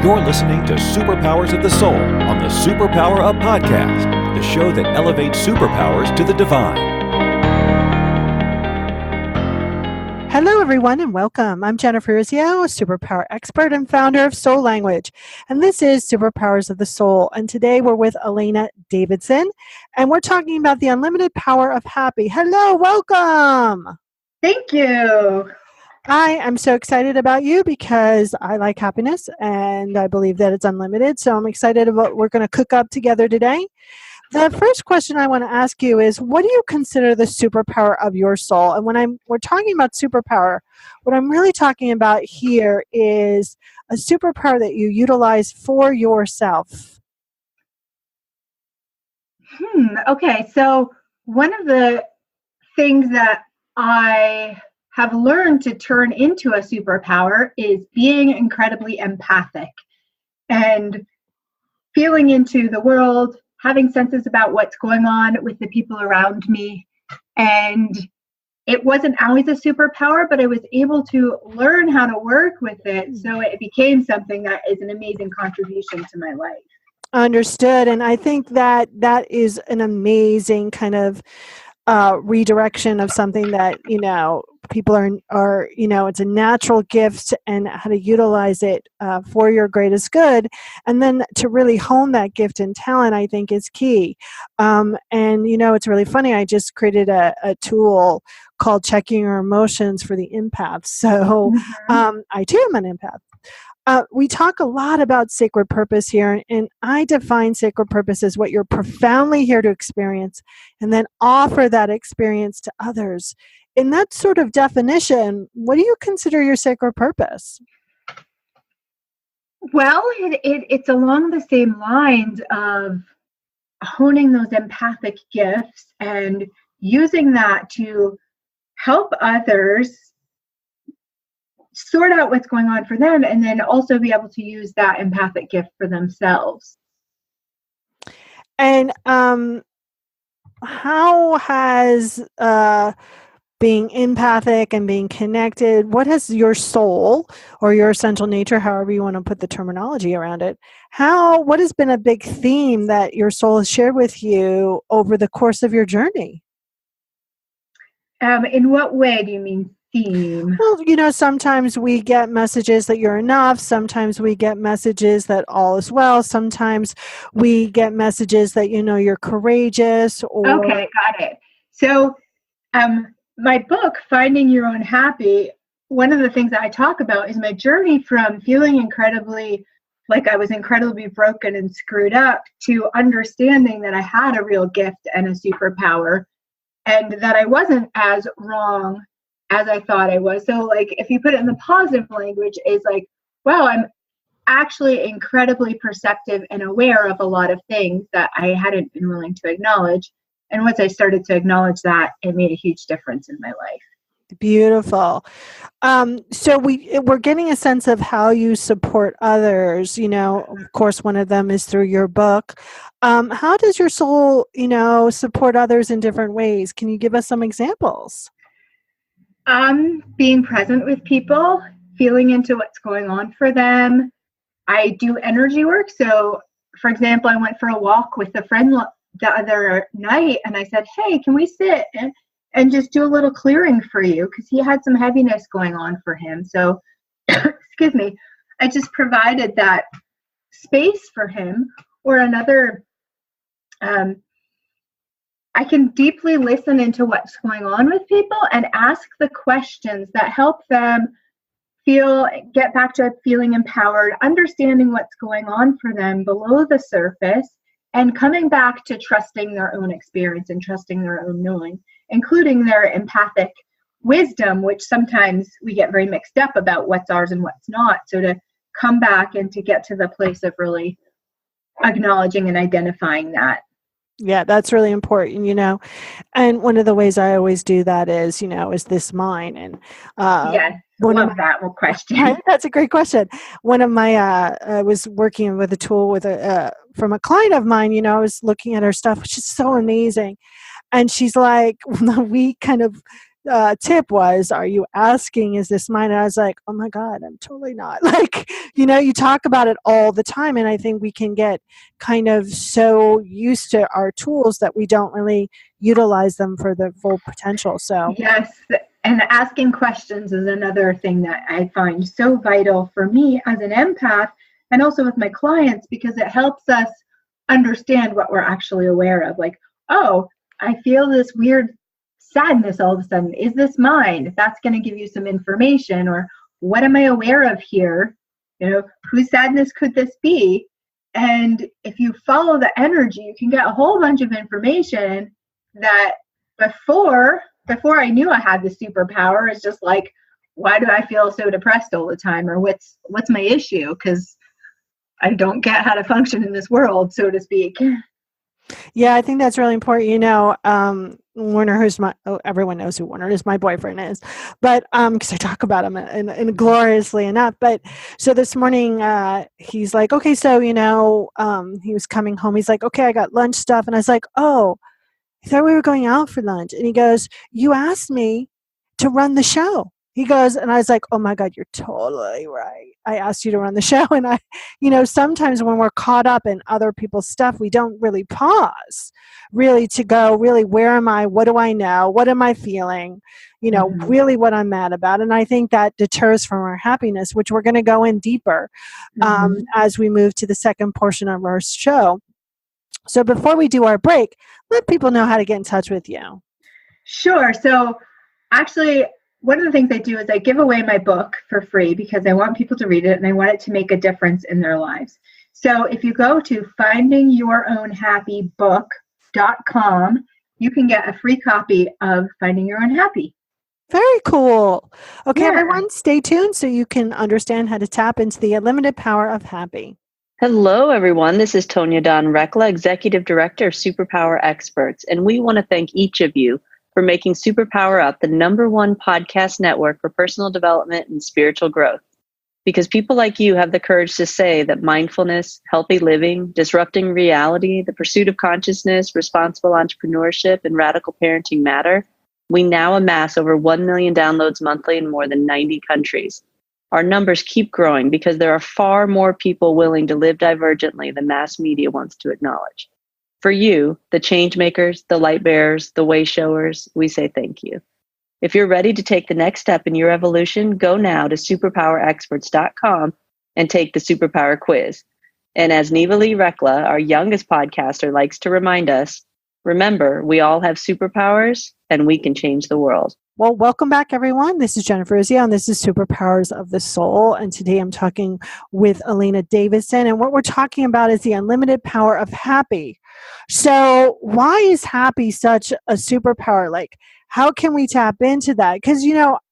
You're listening to Superpowers of the Soul on the Superpower Up Podcast, the show that elevates superpowers to the divine. Hello, everyone, and welcome. I'm Jennifer Urezzio, a superpower expert and founder of Soul Language, and this is Superpowers of the Soul. And today we're with Elana Davidson, and we're talking about the unlimited power of happy. Hello, welcome. Thank you. I am so excited about you because I like happiness, and I believe that it's unlimited. So I'm excited about what we're going to cook up together today. The first question I want to ask you is, what do you consider the superpower of your soul? And when we're talking about superpower, what I'm really talking about here is a superpower that you utilize for yourself. Okay, so one of the things that I have learned to turn into a superpower is being incredibly empathic and feeling into the world, having senses about what's going on with the people around me. And it wasn't always a superpower, but I was able to learn how to work with it. So it became something that is an amazing contribution to my life. Understood. And I think that that is an amazing kind of redirection of something that, people are, it's a natural gift, and how to utilize it for your greatest good. And then to really hone that gift and talent, I think, is key. And, it's really funny. I just created a tool called Checking Your Emotions for the Empaths. So I too am an empath. We talk a lot about sacred purpose here, and I define sacred purpose as what you're profoundly here to experience and then offer that experience to others. In that sort of definition, what do you consider your sacred purpose? Well, it's along the same lines of honing those empathic gifts and using that to help others sort out what's going on for them, and then also be able to use that empathic gift for themselves. And how has being empathic and being connected, what has your soul or your essential nature, however you want to put the terminology around it, what has been a big theme that your soul has shared with you over the course of your journey? In what way do you mean theme? Well, sometimes we get messages that you're enough. Sometimes we get messages that all is well. Sometimes we get messages that, you're courageous. Okay, got it. So my book, Finding Your Own Happy, one of the things that I talk about is my journey from feeling incredibly like I was incredibly broken and screwed up to understanding that I had a real gift and a superpower, and that I wasn't as wrong as I thought I was. So if you put it in the positive language, is wow, I'm actually incredibly perceptive and aware of a lot of things that I hadn't been willing to acknowledge. And once I started to acknowledge that, it made a huge difference in my life. Beautiful. So we're getting a sense of how you support others. Of course, one of them is through your book. How does your soul, support others in different ways? Can you give us some examples? Being present with people, feeling into what's going on for them. I do energy work. So, for example, I went for a walk with a friend the other night, and I said, hey, can we sit and just do a little clearing for you? Because he had some heaviness going on for him. So, excuse me, I just provided that space for him. Or another, I can deeply listen into what's going on with people and ask the questions that help them get back to feeling empowered, understanding what's going on for them below the surface, and coming back to trusting their own experience and trusting their own knowing, including their empathic wisdom, which sometimes we get very mixed up about what's ours and what's not. So to come back and to get to the place of really acknowledging and identifying that. Yeah, that's really important, and one of the ways I always do that is, is this mine? And yes, love that question. That's a great question. One of my, I was working with a tool from a client of mine, I was looking at her stuff, which is so amazing. And she's like, we kind of tip was, are you asking, is this mine? And I was like, oh my God, I'm totally not. Like, you talk about it all the time. And I think we can get kind of so used to our tools that we don't really utilize them for their full potential. So yes. And asking questions is another thing that I find so vital for me as an empath and also with my clients, because it helps us understand what we're actually aware of. Like, oh, I feel this weird sadness all of a sudden. Is this mine? That's going to give you some information. Or what am I aware of here? Whose sadness could this be? And if you follow the energy, you can get a whole bunch of information that before I knew I had the superpower, it's just like, why do I feel so depressed all the time? Or what's my issue? Because I don't get how to function in this world, so to speak. Yeah, I think that's really important. Warner, everyone knows who Warner is, my boyfriend is, but because I talk about him and gloriously enough. But so this morning, he's like, okay, so he was coming home. He's like, okay, I got lunch stuff, and I was like, oh, I thought we were going out for lunch. And he goes, you asked me to run the show. He goes, and I was like, oh my God, you're totally right. I asked you to run the show. And sometimes when we're caught up in other people's stuff, we don't really pause really to go, really, where am I? What do I know? What am I feeling? Really what I'm mad about. And I think that deters from our happiness, which we're going to go in deeper as we move to the second portion of our show. So before we do our break, let people know how to get in touch with you. Sure. So actually, one of the things I do is I give away my book for free because I want people to read it and I want it to make a difference in their lives. So if you go to findingyourownhappybook.com, you can get a free copy of Finding Your Own Happy. Very cool. Okay, everyone, stay tuned so you can understand how to tap into the unlimited power of happy. Hello, everyone. This is Tonya Don Rekla, Executive Director of SuperPower Experts, and we want to thank each of you for making SuperPower Up the #1 podcast network for personal development and spiritual growth. Because people like you have the courage to say that mindfulness, healthy living, disrupting reality, the pursuit of consciousness, responsible entrepreneurship, and radical parenting matter, we now amass over 1 million downloads monthly in more than 90 countries. Our numbers keep growing because there are far more people willing to live divergently than mass media wants to acknowledge. For you, the change makers, the light bearers, the way showers, we say thank you. If you're ready to take the next step in your evolution, go now to superpowerexperts.com and take the Superpower quiz. And as Neva Lee Rekla, our youngest podcaster, likes to remind us, remember, we all have superpowers and we can change the world. Well, welcome back, everyone. This is Jennifer Urezzio, and this is SuperPowers of the Soul. And today I'm talking with Elana Davidson. And what we're talking about is the unlimited power of happy. So why is happy such a superpower? Like, how can we tap into that? Because,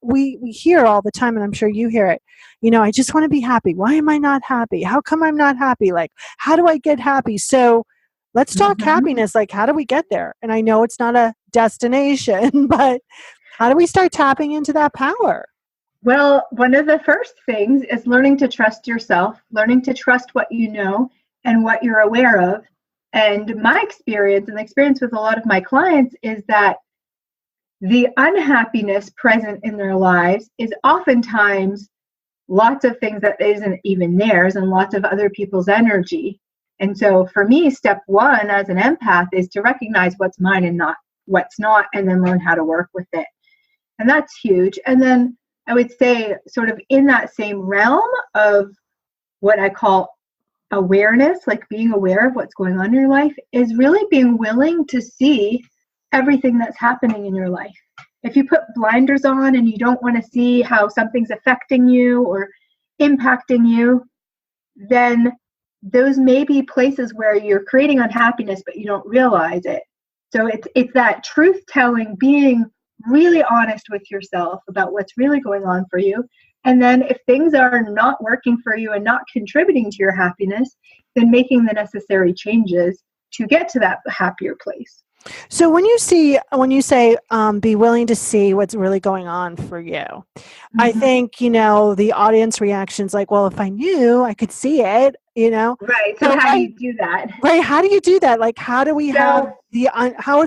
we hear all the time, and I'm sure you hear it. I just want to be happy. Why am I not happy? How come I'm not happy? Like, how do I get happy? So let's talk happiness. Like, how do we get there? And I know it's not a destination, but how do we start tapping into that power? Well, one of the first things is learning to trust yourself, learning to trust what you know and what you're aware of. And my experience and the experience with a lot of my clients is that the unhappiness present in their lives is oftentimes lots of things that isn't even theirs and lots of other people's energy. And so for me, step one as an empath is to recognize what's mine and not what's not, and then learn how to work with it. And that's huge. And then I would say sort of in that same realm of what I call awareness, like being aware of what's going on in your life, is really being willing to see everything that's happening in your life. If you put blinders on and you don't want to see how something's affecting you or impacting you, then those may be places where you're creating unhappiness, but you don't realize it. So it's that truth-telling, being really honest with yourself about what's really going on for you. And then if things are not working for you and not contributing to your happiness, then making the necessary changes to get to that happier place. So when you say, be willing to see what's really going on for you, I think, the audience reaction's like, well, if I knew, I could see it, Right. So how do you do that? Right. How do you do that? Like, how do we how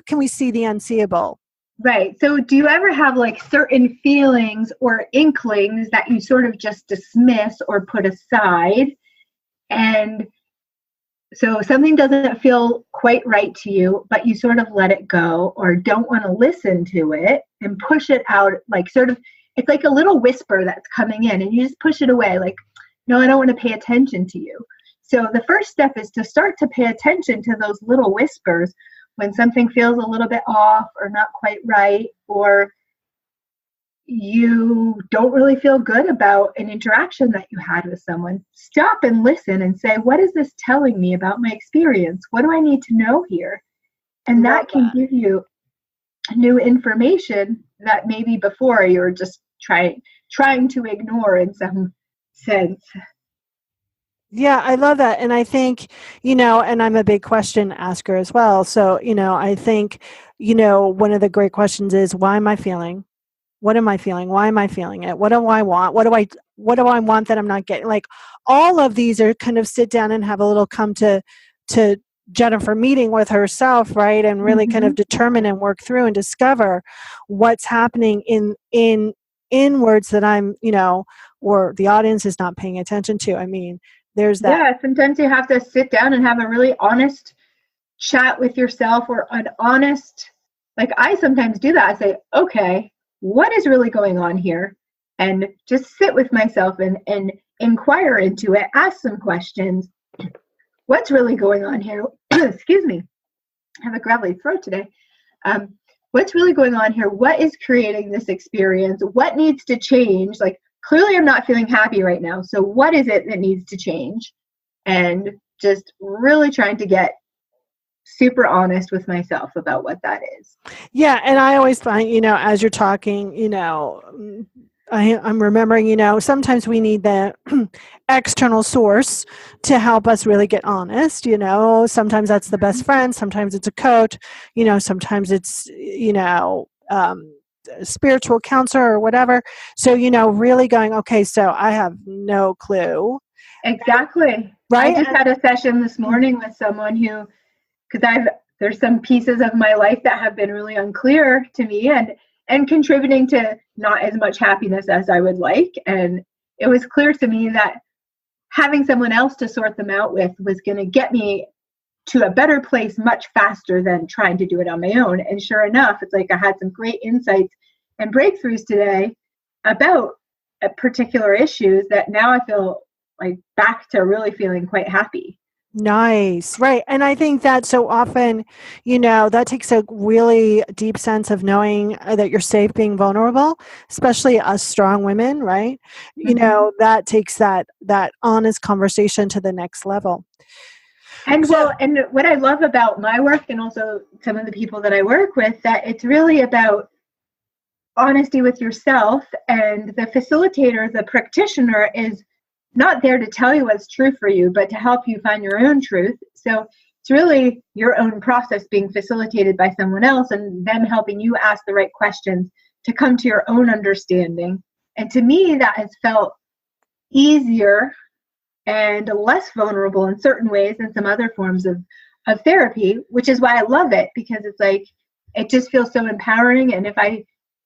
can we see the unseeable? Right. So do you ever have like certain feelings or inklings that you sort of just dismiss or put aside? And so something doesn't feel quite right to you, but you sort of let it go or don't want to listen to it and push it out, like sort of, it's like a little whisper that's coming in and you just push it away. Like, no, I don't want to pay attention to you. So the first step is to start to pay attention to those little whispers when something feels a little bit off or not quite right, or you don't really feel good about an interaction that you had with someone. Stop and listen and say, what is this telling me about my experience? What do I need to know here? And that can give you new information that maybe before you were just trying to ignore in some sense. Yeah, I love that. And I think, and I'm a big question asker as well. So, I think, one of the great questions is, why am I feeling? What am I feeling? Why am I feeling it? What do I want? What do I want that I'm not getting? Like, all of these are kind of sit down and have a little come to Jennifer meeting with herself, right? And really kind of determine and work through and discover what's happening in words that I'm, or the audience is not paying attention to. I mean, there's that. Yeah, sometimes you have to sit down and have a really honest chat with yourself, or an honest, like I sometimes do that. I say, okay, what is really going on here? And just sit with myself and inquire into it, ask some questions. What's really going on here? Excuse me. I have a gravelly throat today. What's really going on here? What is creating this experience? What needs to change? Like, clearly I'm not feeling happy right now. So what is it that needs to change? And just really trying to get super honest with myself about what that is. Yeah. And I always find, as you're talking, I'm remembering, sometimes we need the external source to help us really get honest. Sometimes that's the best friend. Sometimes it's a coach, sometimes it's, a spiritual counselor or whatever. So, really going, okay, so I have no clue. Exactly. Right. I just had a session this morning with someone who, because there's some pieces of my life that have been really unclear to me and contributing to not as much happiness as I would like. And it was clear to me that having someone else to sort them out with was going to get me to a better place much faster than trying to do it on my own. And sure enough, it's like I had some great insights and breakthroughs today about particular issues that now I feel like back to really feeling quite happy. Nice. Right. And I think that so often, that takes a really deep sense of knowing that you're safe being vulnerable, especially us strong women, right? That takes that honest conversation to the next level. And and what I love about my work and also some of the people that I work with, that it's really about honesty with yourself, and the facilitator, the practitioner, is not there to tell you what's true for you, but to help you find your own truth. So it's really your own process being facilitated by someone else and them helping you ask the right questions to come to your own understanding. And to me, that has felt easier and less vulnerable in certain ways than some other forms of therapy, which is why I love it, because it's like, it just feels so empowering. And if I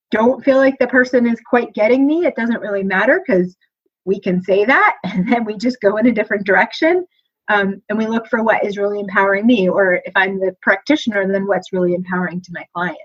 don't feel like the person is quite getting me, it doesn't really matter, because we can say that and then we just go in a different direction. And we look for what is really empowering me, or if I'm the practitioner, then what's really empowering to my clients.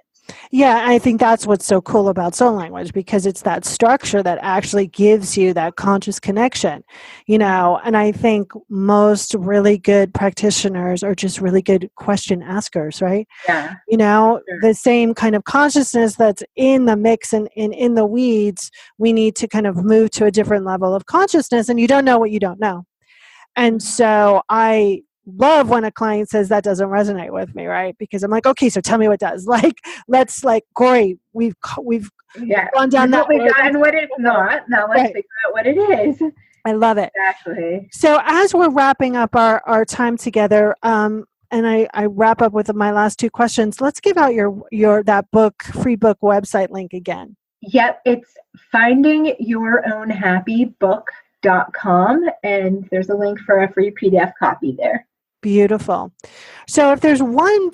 Yeah, I think that's what's so cool about soul language, because it's that structure that actually gives you that conscious connection, and I think most really good practitioners are just really good question askers, right? Yeah. Sure. The same kind of consciousness that's in the mix and in the weeds, we need to kind of move to a different level of consciousness, and you don't know what you don't know. And so I love when a client says that doesn't resonate with me, right? Because I'm like, okay, so tell me what does. Corey, we've gone down that road. And what it's not. Now let's figure out what it is. I love it. Exactly. So as we're wrapping up our time together, and I wrap up with my last two questions, let's give out your that free book website link again. Yep, it's findingyourownhappybook.com, and there's a link for a free PDF copy there. Beautiful. So if there's one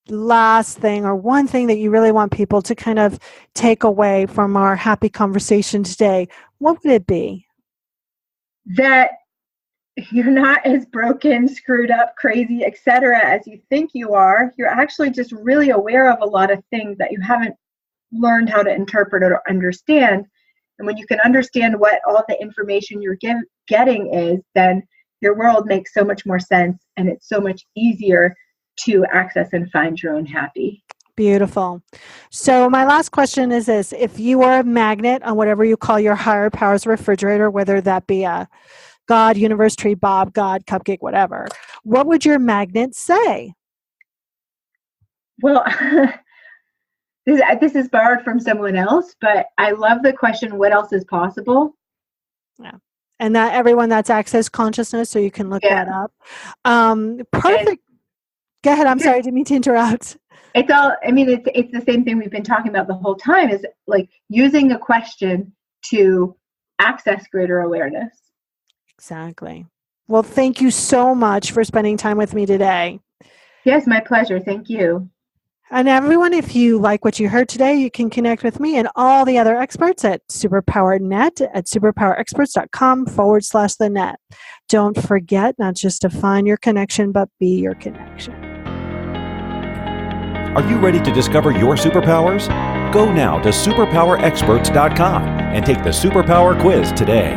last thing or one thing that you really want people to kind of take away from our happy conversation today, what would it be? That you're not as broken, screwed up, crazy, etc. as you think you are. You're actually just really aware of a lot of things that you haven't learned how to interpret or understand. And when you can understand what all the information you're getting is, then your world makes so much more sense, and it's so much easier to access and find your own happy. Beautiful. So my last question is this. If you were a magnet on whatever you call your higher powers refrigerator, whether that be a God, universe, tree, Bob, God, cupcake, whatever, what would your magnet say? Well, this is borrowed from someone else, but I love the question, what else is possible? Yeah. And that everyone, that's access consciousness, so you can look that up. Perfect. Go ahead. I'm sorry, I didn't mean to interrupt. It's the same thing we've been talking about the whole time, is like using a question to access greater awareness. Exactly. Well, thank you so much for spending time with me today. Yes, my pleasure. Thank you. And everyone, if you like what you heard today, you can connect with me and all the other experts at SuperPowerNet at superpowerexperts.com/the net. Don't forget not just to find your connection, but be your connection. Are you ready to discover your superpowers? Go now to superpowerexperts.com and take the Superpower Quiz today.